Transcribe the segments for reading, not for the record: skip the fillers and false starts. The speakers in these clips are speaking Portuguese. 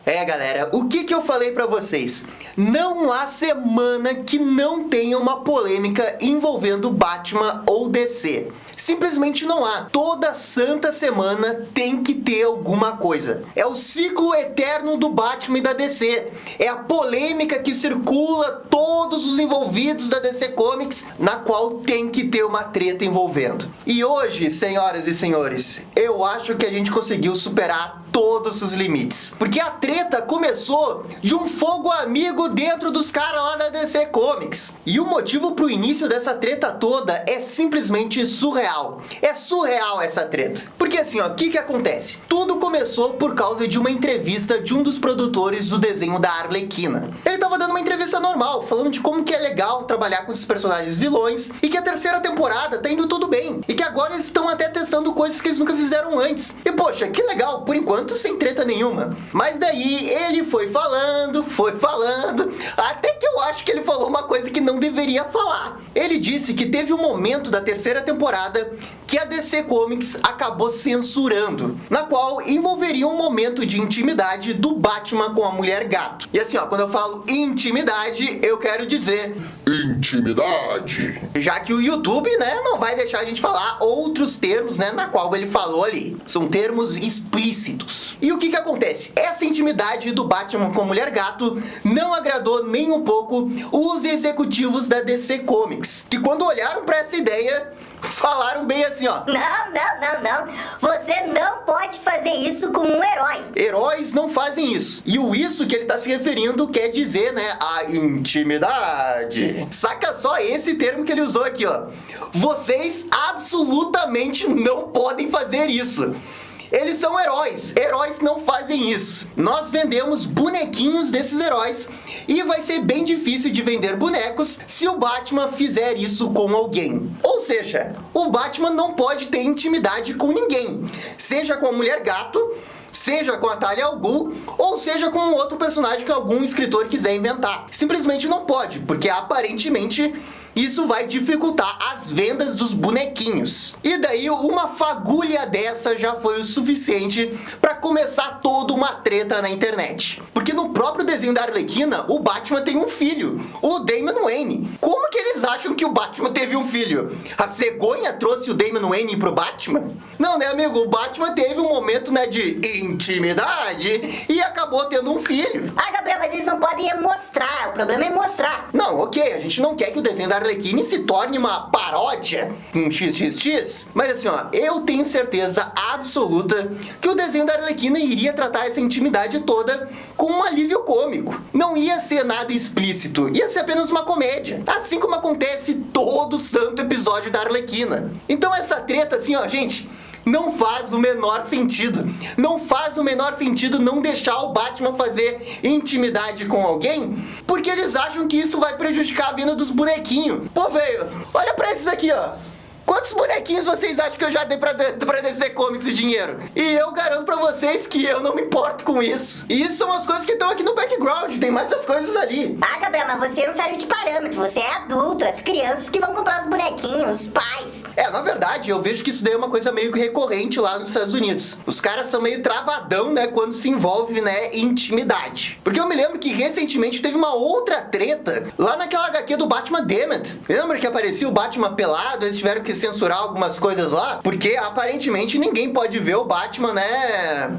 Galera, o que eu falei pra vocês? Não há semana que não tenha uma polêmica envolvendo Batman ou DC. Simplesmente não há. Toda santa semana tem que ter alguma coisa. É o ciclo eterno do Batman e da DC. É a polêmica que circula todos os envolvidos da DC Comics, na qual tem que ter uma treta envolvendo. E hoje, senhoras e senhores, eu acho que a gente conseguiu superar todos os limites. Porque a treta começou de um fogo amigo dentro dos caras lá da DC Comics. E o motivo pro início dessa treta toda é simplesmente surreal. É surreal essa treta. Porque assim, ó, o que acontece? Tudo começou por causa de uma entrevista de um dos produtores do desenho da Arlequina. Ele tava dando uma entrevista normal, falando de como que é legal trabalhar com esses personagens vilões e que a terceira temporada tá indo tudo bem. E que agora eles estão até testando coisas que eles nunca fizeram antes. E poxa, que legal, por enquanto sem treta nenhuma. Mas daí ele foi falando, até que eu acho que ele falou uma coisa que não deveria falar. Ele disse que teve um momento da terceira temporada que a DC Comics acabou censurando, na qual envolveria um momento de intimidade do Batman com a Mulher Gato. E assim, ó, quando eu falo intimidade, eu quero dizer intimidade. Já que o YouTube, né, não vai deixar a gente falar outros termos, né, na qual ele falou ali. São termos explícitos. E o que acontece? Essa intimidade do Batman com a Mulher Gato não agradou nem um pouco os executivos da DC Comics, que quando olharam pra essa ideia, falaram bem assim, ó. Não. Você não pode fazer isso com um herói. Heróis não fazem isso. E o isso que ele tá se referindo quer dizer, né, a intimidade. Saca só esse termo que ele usou aqui, ó. Vocês absolutamente não podem fazer isso. Eles são heróis. Heróis não fazem isso. Nós vendemos bonequinhos desses heróis e vai ser bem difícil de vender bonecos se o Batman fizer isso com alguém. Ou seja, o Batman não pode ter intimidade com ninguém. Seja com a Mulher Gato, seja com a Talia al Ghul, ou seja com um outro personagem que algum escritor quiser inventar. Simplesmente não pode, porque aparentemente isso vai dificultar as vendas dos bonequinhos. E daí uma fagulha dessa já foi o suficiente para começar toda uma treta na internet. Porque no próprio desenho da Arlequina, o Batman tem um filho, o Damian Wayne. Como que eles acham que o Batman teve um filho? A cegonha trouxe o Damian Wayne pro Batman? Não, né, amigo? O Batman teve um momento, né, de intimidade e acabou tendo um filho. Ah, Gabriel, mas eles não podem mostrar. O problema é mostrar. Não, ok, a gente não quer que o desenho da Arlequina se torne uma paródia, um XXX, mas assim, ó, eu tenho certeza absoluta que o desenho da Arlequina iria tratar essa intimidade toda com um alívio cômico. Não ia ser nada explícito, ia ser apenas uma comédia, assim como acontece todo santo episódio da Arlequina. Então essa treta, assim, ó, gente, não faz o menor sentido. Não faz o menor sentido não deixar o Batman fazer intimidade com alguém, porque eles acham que isso vai prejudicar a venda dos bonequinhos. Pô, velho, olha pra esse daqui, ó. Quantos bonequinhos vocês acham que eu já dei pra DC Comics o dinheiro? E eu garanto pra vocês que eu não me importo com isso. E isso são as coisas que estão aqui no background, tem mais as coisas ali. Ah, Gabriel, mas você não serve de parâmetro, você é adulto, as crianças que vão comprar os bonequinhos, os pais. Na verdade, eu vejo que isso daí é uma coisa meio que recorrente lá nos Estados Unidos. Os caras são meio travadão, né, quando se envolve, né, em intimidade. Porque eu me lembro que recentemente teve uma outra treta lá naquela HQ do Batman Damned. Lembra que aparecia o Batman pelado, eles tiveram que censurar algumas coisas lá? Porque aparentemente ninguém pode ver o Batman, né,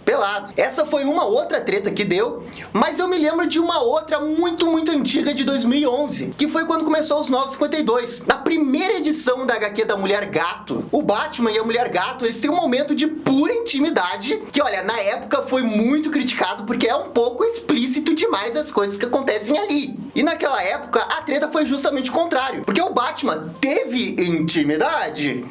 pelado. Essa foi uma outra treta que deu, mas eu me lembro de uma outra muito antiga de 2011, que foi quando começou os 952. Na primeira edição da HQ da Mulher Gato, o Batman e a Mulher Gato, eles têm um momento de pura intimidade, que olha, na época foi muito criticado porque é um pouco explícito demais as coisas que acontecem ali. E naquela época a treta foi justamente o contrário, porque o Batman teve intimidade,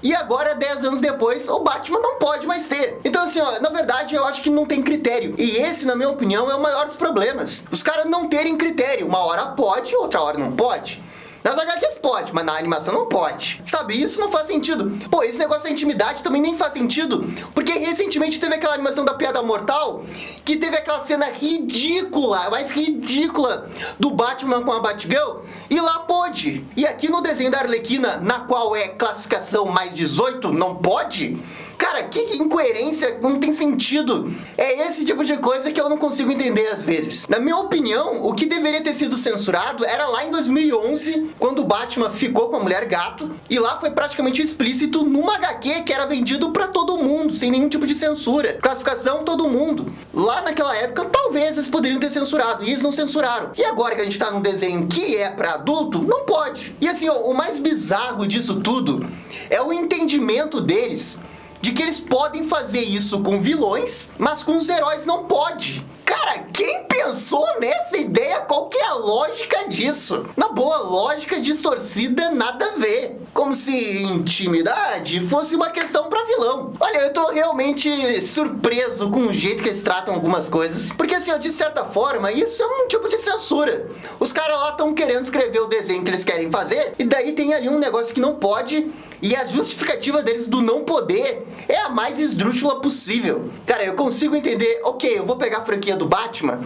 e agora, 10 anos depois, o Batman não pode mais ter. Então assim, ó, na verdade eu acho que não tem critério. E esse, na minha opinião, é o maior dos problemas. Os caras não terem critério. Uma hora pode, outra hora não pode. Nas HQs pode, mas na animação não pode. Sabe, isso não faz sentido. Pô, esse negócio da intimidade também nem faz sentido, porque recentemente teve aquela animação da Piada Mortal, que teve aquela cena ridícula, mais ridícula, do Batman com a Batgirl, e lá pôde. E aqui no desenho da Arlequina, na qual é classificação mais 18, não pode? Cara, que incoerência, não tem sentido. É esse tipo de coisa que eu não consigo entender às vezes. Na minha opinião, o que deveria ter sido censurado era lá em 2011, quando o Batman ficou com a Mulher Gato, e lá foi praticamente explícito numa HQ que era vendido pra todo mundo, sem nenhum tipo de censura. Classificação, todo mundo. Lá naquela época, talvez eles poderiam ter censurado, e eles não censuraram. E agora que a gente tá num desenho que é pra adulto, não pode. E assim, ó, o mais bizarro disso tudo é o entendimento deles de que eles podem fazer isso com vilões, mas com os heróis não pode. Cara, quem pensou nessa ideia? Qual que é a lógica disso? Na boa, lógica distorcida, nada a ver. Como se intimidade fosse uma questão pra vilão. Olha, eu tô realmente surpreso com o jeito que eles tratam algumas coisas. Porque assim, ó, de certa forma, isso é um tipo de censura. Os caras lá estão querendo escrever o desenho que eles querem fazer, e daí tem ali um negócio que não pode, e a justificativa deles do não poder é a mais esdrúxula possível. Cara, eu consigo entender, ok, eu vou pegar a franquia do Batman,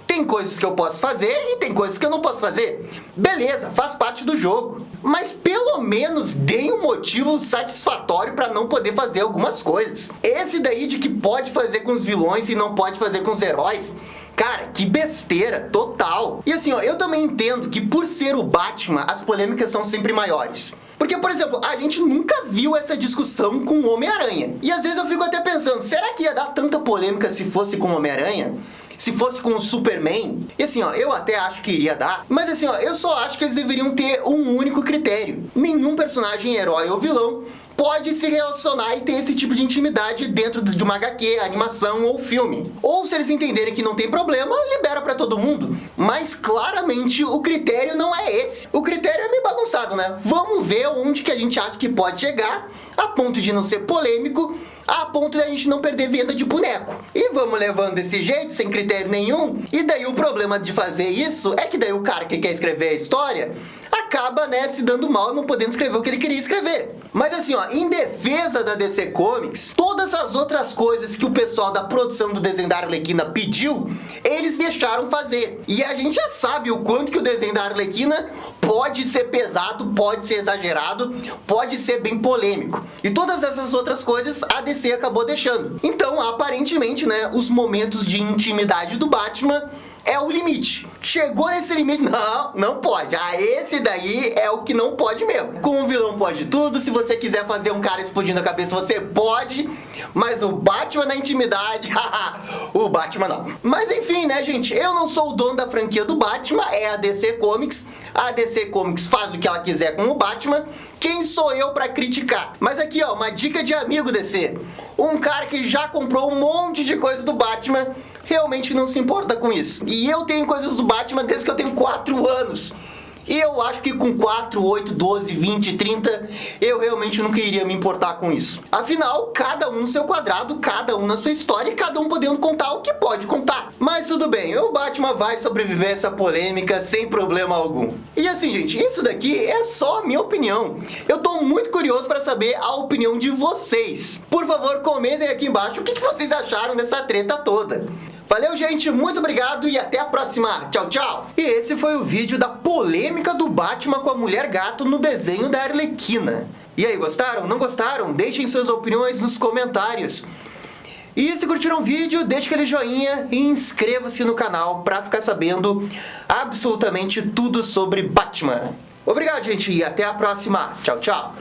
tem coisas que eu posso fazer e tem coisas que eu não posso fazer. Beleza, faz parte do jogo. Mas pelo menos deem um motivo satisfatório pra não poder fazer algumas coisas. Esse daí de que pode fazer com os vilões e não pode fazer com os heróis, cara, que besteira, total. E assim, ó, eu também entendo que por ser o Batman, as polêmicas são sempre maiores. Porque, por exemplo, a gente nunca viu essa discussão com o Homem-Aranha. E às vezes eu fico até pensando, será que ia dar tanta polêmica se fosse com o Homem-Aranha? Se fosse com o Superman? E assim, ó, eu até acho que iria dar. Mas assim, ó, eu só acho que eles deveriam ter um único critério. Nenhum personagem, herói ou vilão pode se relacionar e ter esse tipo de intimidade dentro de uma HQ, animação ou filme. Ou se eles entenderem que não tem problema, libera pra todo mundo. Mas claramente o critério não é esse. O critério é meio bagunçado, né? Vamos ver onde que a gente acha que pode chegar, a ponto de não ser polêmico, a ponto de a gente não perder venda de boneco. E vamos levando desse jeito, sem critério nenhum. E daí o problema de fazer isso é que daí o cara que quer escrever a história acaba, né, se dando mal, não podendo escrever o que ele queria escrever. Mas assim, ó, em defesa da DC Comics, todas as outras coisas que o pessoal da produção do desenho da Arlequina pediu, eles deixaram fazer. E a gente já sabe o quanto que o desenho da Arlequina pode ser pesado, pode ser exagerado, pode ser bem polêmico. E todas essas outras coisas a DC acabou deixando. Então, aparentemente, né, os momentos de intimidade do Batman é o limite. Chegou nesse limite, não pode. Ah, esse daí é o que não pode mesmo. Com o vilão pode tudo, se você quiser fazer um cara explodindo a cabeça, você pode, mas o Batman na intimidade, o Batman não. Mas enfim, né, gente, eu não sou o dono da franquia do Batman, é a DC Comics. A DC Comics faz o que ela quiser com o Batman. Quem sou eu pra criticar? Mas aqui, ó, uma dica de amigo DC. Um cara que já comprou um monte de coisa do Batman realmente não se importa com isso. E eu tenho coisas do Batman desde que eu tenho 4 anos. E eu acho que com 4, 8, 12, 20, 30, eu realmente nunca iria me importar com isso. Afinal, cada um no seu quadrado, cada um na sua história e cada um podendo contar o que pode contar. Mas tudo bem, o Batman vai sobreviver a essa polêmica sem problema algum. E assim, gente, isso daqui é só a minha opinião. Eu tô muito curioso para saber a opinião de vocês. Por favor, comentem aqui embaixo o que vocês acharam dessa treta toda. Valeu, gente, muito obrigado e até a próxima. Tchau, tchau. E esse foi o vídeo da polêmica do Batman com a Mulher Gato no desenho da Arlequina. E aí, gostaram? Não gostaram? Deixem suas opiniões nos comentários. E se curtiram o vídeo, deixe aquele joinha e inscreva-se no canal para ficar sabendo absolutamente tudo sobre Batman. Obrigado, gente, e até a próxima. Tchau, tchau.